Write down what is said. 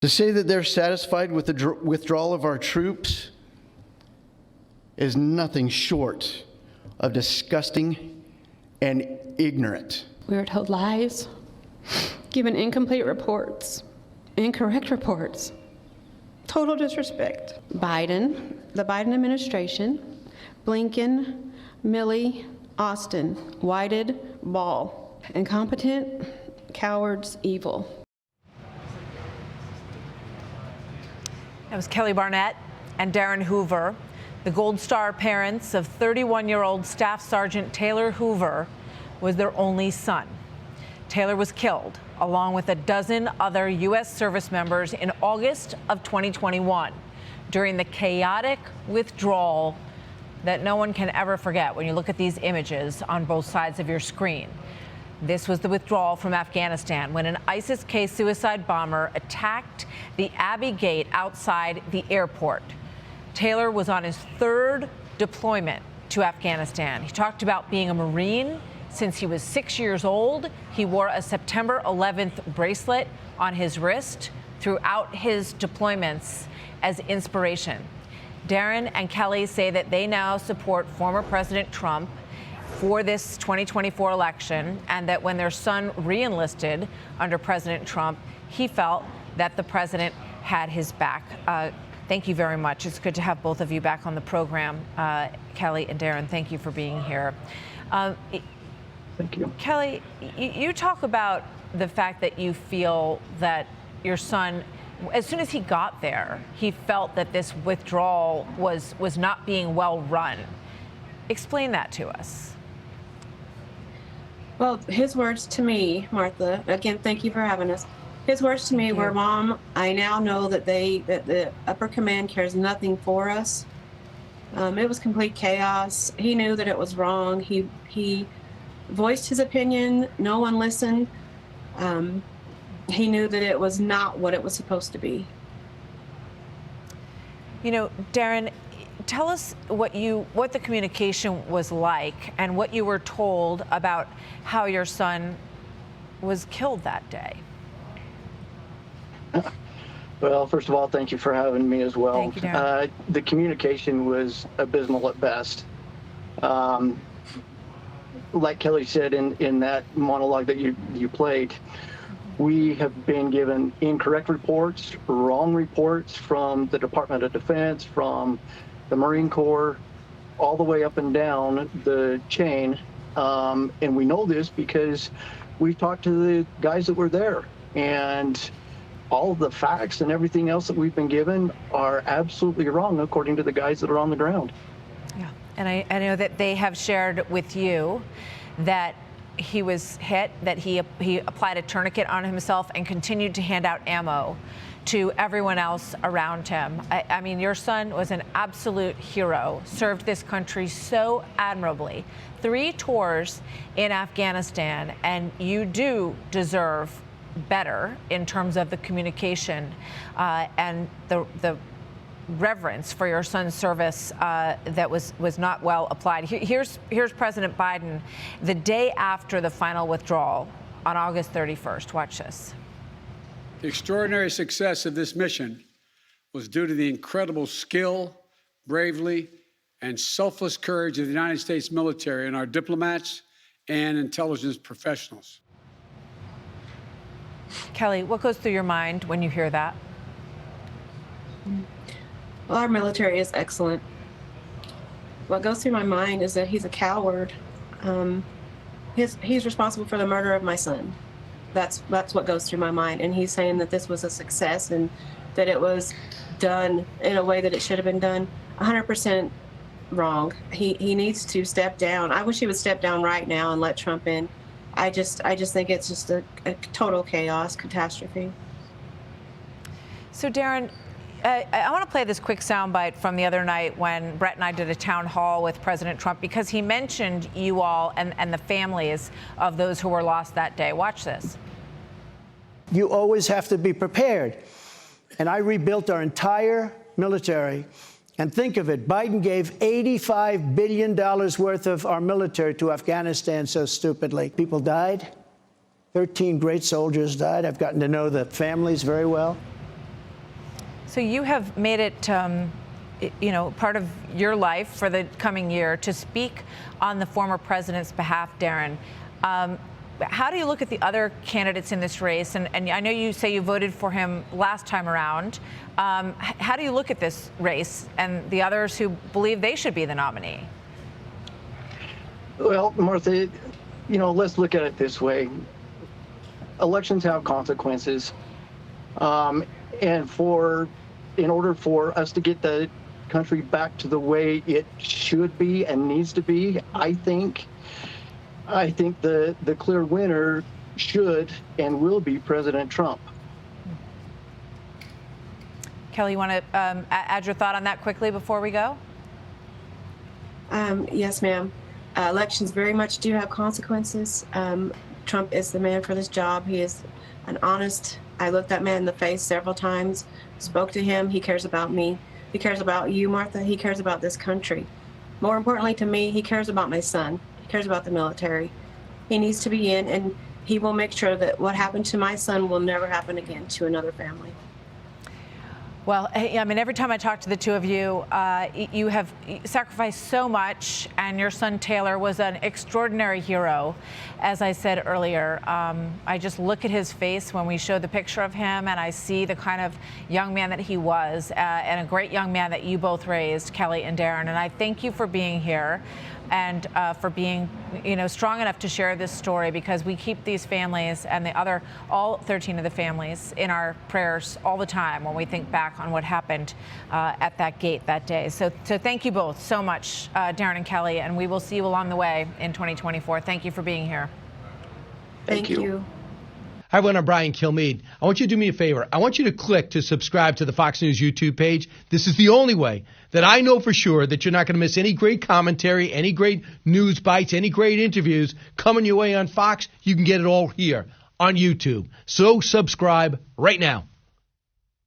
To say that they're satisfied with the withdrawal of our troops is nothing short of disgusting and ignorant. We were told lies, given incomplete reports, incorrect reports, total disrespect. Biden, the Biden administration, Blinken, Milley, Austin, Whited, Ball, incompetent, cowards, evil. That was Kelly Barnett and Darin Hoover, the Gold Star parents of 31-year-old Staff Sergeant Taylor Hoover was their only son. Taylor was killed, along with a dozen other U.S. service members in August of 2021 during the chaotic withdrawal that no one can ever forget when you look at these images on both sides of your screen. This was the withdrawal from Afghanistan when an ISIS-K suicide bomber attacked the Abbey Gate outside the airport. Taylor was on his third deployment to Afghanistan. He talked about being a Marine since he was 6 years old. He wore a September 11th bracelet on his wrist throughout his deployments as inspiration. Darin and Kelly say that they now support former President Trump for this 2024 election, and that when their son re-enlisted under President Trump, he felt that the president had his back. Thank you very much. It's good to have both of you back on the program. Kelly and Darin, thank you for being here. Thank you. Kelly, you talk about the fact that you feel that your son, as soon as he got there, he felt that this withdrawal was not being well run. Explain that to us. Well, his words to me, Martha, again, thank you for having us. His words to me were, Mom, I now know that the upper command cares nothing for us. It was complete chaos. He knew that it was wrong. He voiced his opinion. No one listened. He knew that it was not what it was supposed to be. You know, Darin, tell us what the communication was like and what you were told about how your son was killed that day. Well, first of all, thank you for having me as well. Thank you, Darin. The communication was abysmal at best. Like Kelly said in that monologue that you played, we have been given incorrect reports, wrong reports from the Department of Defense, from the Marine Corps, all the way up and down the chain. And we know this because we've talked to the guys that were there, and all of the facts and everything else that we've been given are absolutely wrong according to the guys that are on the ground. Yeah, and I know that they have shared with you that he was hit, that he applied a tourniquet on himself and continued to hand out ammo to everyone else around him. I mean, your son was an absolute hero, served this country so admirably. 3 tours in Afghanistan, and you do deserve better in terms of the communication and the reverence for your son's service that was not well applied. Here's President Biden the day after the final withdrawal on August 31st. Watch this. The extraordinary success of this mission was due to the incredible skill, bravery, and selfless courage of the United States military and our diplomats and intelligence professionals. Kelly, what goes through your mind when you hear that? Well, our military is excellent. What goes through my mind is that he's a coward. He's responsible for the murder of my son. That's what goes through my mind. And he's saying that this was a success and that it was done in a way that it should have been done. 100% wrong. He needs to step down. I wish he would step down right now and let Trump in. I just think it's just a total chaos, catastrophe. So, Darin, I want to play this quick soundbite from the other night when Brett and I did a town hall with President Trump, because he mentioned you all and the families of those who were lost that day. Watch this. You always have to be prepared. And I rebuilt our entire military. And think of it, Biden gave $85 billion worth of our military to Afghanistan so stupidly. People died. 13 great soldiers died. I've gotten to know the families very well. So you have made it, part of your life for the coming year to speak on the former president's behalf, Darin. How do you look at the other candidates in this race? And I know you say you voted for him last time around. How do you look at this race and the others who believe they should be the nominee? Well, Martha, let's look at it this way. Elections have consequences. And in order for us to get the country back to the way it should be and needs to be, I think the clear winner should and will be President Trump. Kelly, you want to add your thought on that quickly before we go? Yes, ma'am. Elections very much do have consequences. Trump is the man for this job. He is an honest. I looked that man in the face several times, spoke to him. He cares about me. He cares about you, Martha. He cares about this country. More importantly to me, he cares about my son. He cares about the military. He needs to be in, and he will make sure that what happened to my son will never happen again to another family. Well, I mean, every time I talk to the two of you, you have sacrificed so much, and your son Taylor was an extraordinary hero. As I said earlier, I just look at his face when we show the picture of him, and I see the kind of young man that he was, and a great young man that you both raised, Kelly and Darin. And I thank you for being here and for being, strong enough to share this story, because we keep these families and all 13 of the families in our prayers all the time when we think back on what happened at that gate that day. So thank you both so much, Darin and Kelly, and we will see you along the way in 2024. Thank you for being here. Thank you. Hi, everyone. I'm Brian Kilmeade. I want you to do me a favor. I want you to click to subscribe to the Fox News YouTube page. This is the only way that I know for sure that you're not going to miss any great commentary, any great news bites, any great interviews coming your way on Fox. You can get it all here on YouTube. So subscribe right now.